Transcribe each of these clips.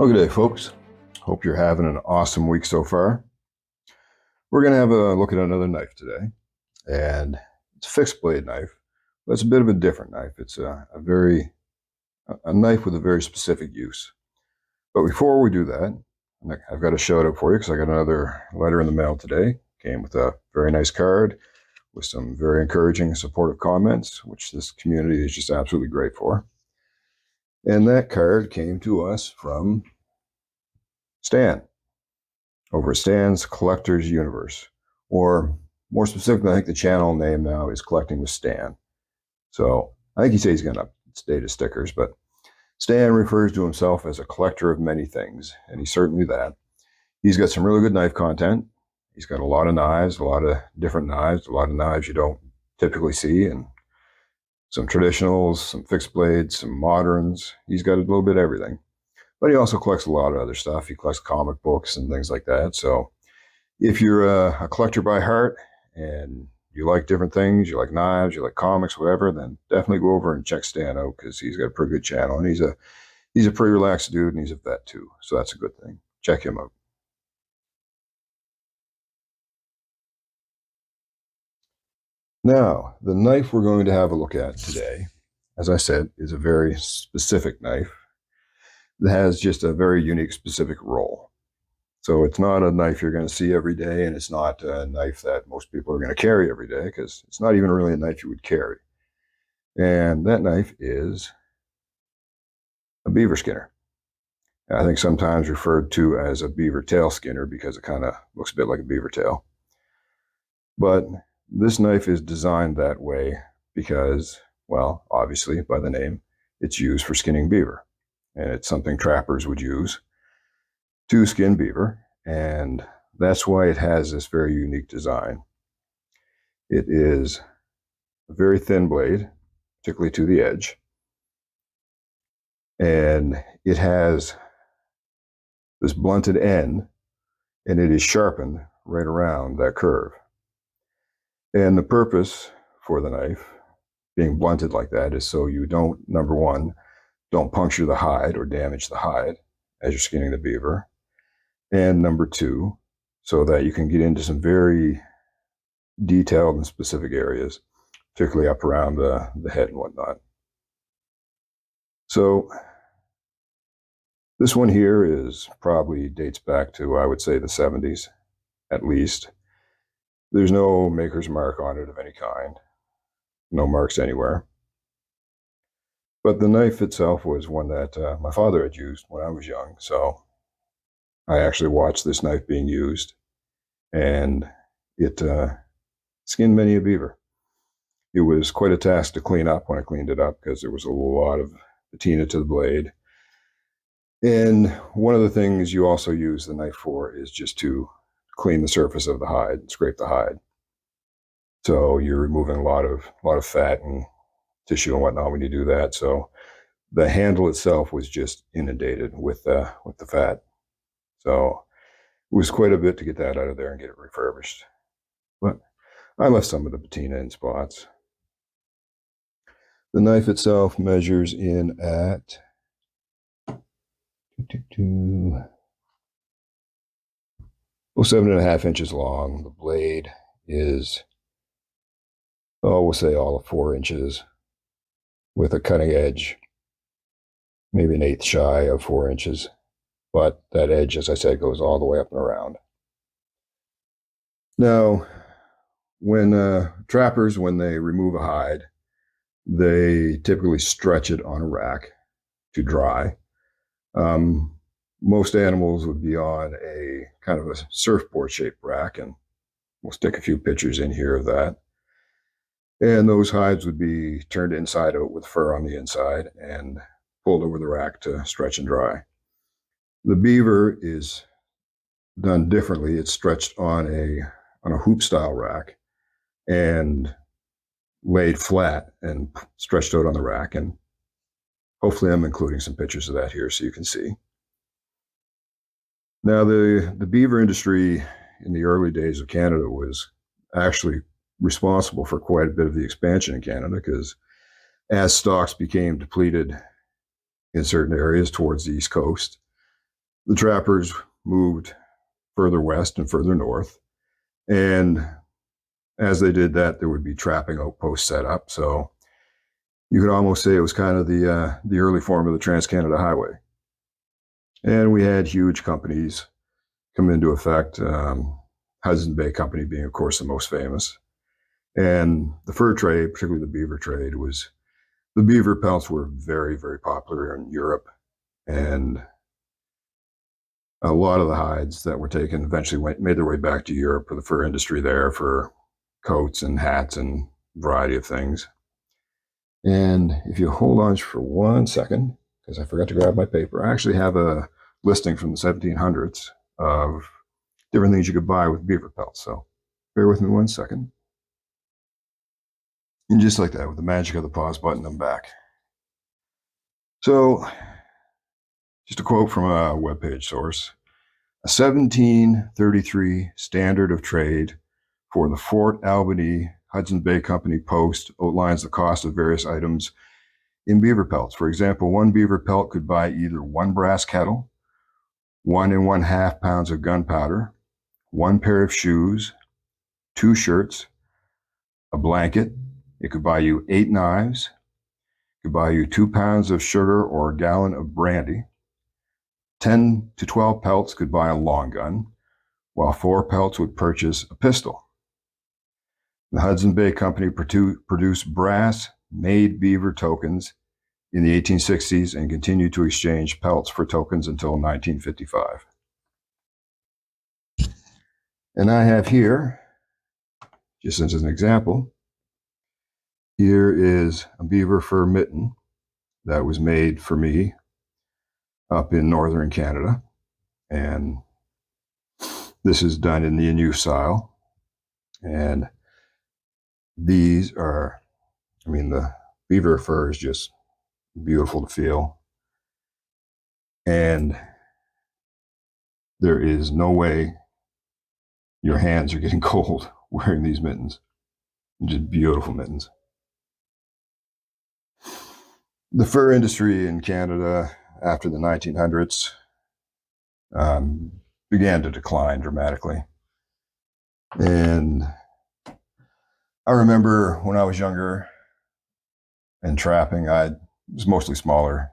Well, good day, folks. Hope you're having an awesome week so far. We're going to have a look at another knife today, and it's a fixed blade knife, but it's a bit of a different knife. It's a knife with a very specific use. But before we do that, I've got a shout out for you because I got another letter in the mail today. Came with a very nice card with some very encouraging and supportive comments, which this community is just absolutely great for. And that card came to us from Stan, over at Stan's Collector's Universe. Or more specifically, I think the channel name now is Collecting with Stan. So I think he says he's going to update his stickers, but Stan refers to himself as a collector of many things, and he's certainly that. He's got some really good knife content. He's got a lot of knives, a lot of different knives, a lot of knives you don't typically see, and some traditionals, some fixed blades, some moderns. He's got a little bit of everything. But he also collects a lot of other stuff. He collects comic books and things like that. So if you're a collector by heart and you like different things, you like knives, you like comics, whatever, then definitely go over and check Stan out because he's got a pretty good channel. And he's a pretty relaxed dude, and he's a vet too. So that's a good thing. Check him out. Now, the knife we're going to have a look at today, as I said, is a very specific knife that has just a very unique, specific role. So it's not a knife you're going to see every day, and it's not a knife that most people are going to carry every day, because it's not even really a knife you would carry. And that knife is a beaver skinner. I think sometimes referred to as a beaver tail skinner because it kind of looks a bit like a beaver tail. But this knife is designed that way because, well, obviously by the name, it's used for skinning beaver. And it's something trappers would use to skin beaver. And that's why it has this very unique design. It is a very thin blade, particularly to the edge. And it has this blunted end, and it is sharpened right around that curve. And the purpose for the knife being blunted like that is so you don't, number one, don't puncture the hide or damage the hide as you're skinning the beaver. And number two, so that you can get into some very detailed and specific areas, particularly up around the head and whatnot. So this one here is probably dates back to, I would say, the 70s, at least. There's no maker's mark on it of any kind. No marks anywhere. But the knife itself was one that my father had used when I was young. So I actually watched this knife being used, and it skinned many a beaver. It was quite a task to clean up when I cleaned it up because there was a lot of patina to the blade. And one of the things you also use the knife for is just to clean the surface of the hide, scrape the hide. So you're removing a lot of fat and tissue and whatnot when you do that. So the handle itself was just inundated with the fat. So it was quite a bit to get that out of there and get it refurbished. But I left some of the patina in spots. The knife itself measures in at 7.5 inches long. The blade is, we'll say all of 4 inches with a cutting edge, maybe 1/8 shy of 4 inches. But that edge, as I said, goes all the way up and around. Now, when trappers, when they remove a hide, they typically stretch it on a rack to dry. Most animals would be on a kind of a surfboard-shaped rack, and we'll stick a few pictures in here of that. And those hides would be turned inside out with fur on the inside and pulled over the rack to stretch and dry. The beaver is done differently. It's stretched on a hoop-style rack and laid flat and stretched out on the rack. And hopefully I'm including some pictures of that here so you can see. Now, the beaver industry in the early days of Canada was actually responsible for quite a bit of the expansion in Canada, because as stocks became depleted in certain areas towards the East Coast, the trappers moved further west and further north. And as they did that, there would be trapping outposts set up. So you could almost say it was kind of the early form of the Trans-Canada Highway. And we had huge companies come into effect, Hudson Bay Company being, of course, the most famous. And the fur trade, particularly the beaver trade, the beaver pelts were very, very popular in Europe. And a lot of the hides that were taken eventually made their way back to Europe for the fur industry there for coats and hats and a variety of things. And if you hold on for 1 second, because I forgot to grab my paper, I actually have a listing from the 1700s of different things you could buy with beaver pelts. So bear with me 1 second. And just like that, with the magic of the pause button, I'm back. So just a quote from a webpage source. A 1733 standard of trade for the Fort Albany Hudson Bay Company Post outlines the cost of various items in beaver pelts. For example, one beaver pelt could buy either one brass kettle, 1 1/2 pounds of gunpowder, 1 pair of shoes, 2 shirts, a blanket. It could buy you 8 knives. It could buy you 2 pounds of sugar or a gallon of brandy. 10 to 12 pelts could buy a long gun, while 4 pelts would purchase a pistol. The Hudson Bay Company produced brass-made beaver tokens in the 1860s and continued to exchange pelts for tokens until 1955. And I have here, just as an example, here is a beaver fur mitten that was made for me up in northern Canada. And this is done in the Innu style. And these are, the beaver fur is just beautiful to feel. And there is no way your hands are getting cold wearing these mittens. Just beautiful mittens. The fur industry in Canada after the 1900s began to decline dramatically. And I remember when I was younger and trapping, it was mostly smaller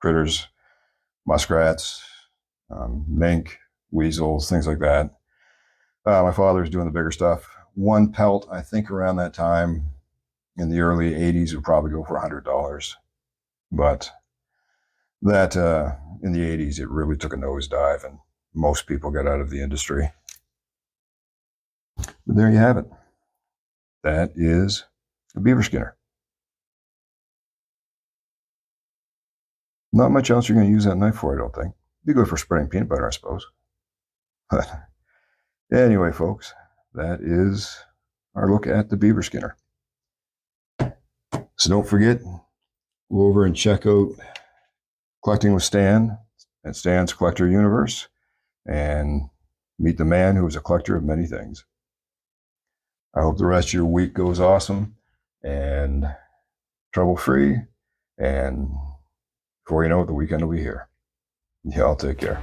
critters, muskrats, mink, weasels, things like that. My father was doing the bigger stuff. One pelt, I think around that time in the early 80s would probably go for $100. But that in the 80s, it really took a nosedive and most people got out of the industry. But there you have it. That is a beaver skinner. Not much else you're going to use that knife for, I don't think. Be good for spreading peanut butter, I suppose. But anyway, folks, that is our look at the beaver skinner. So don't forget, go over and check out Collecting with Stan at Stan's Collector Universe and meet the man who is a collector of many things. I hope the rest of your week goes awesome and trouble-free. And before you know it, the weekend will be here. Y'all take care.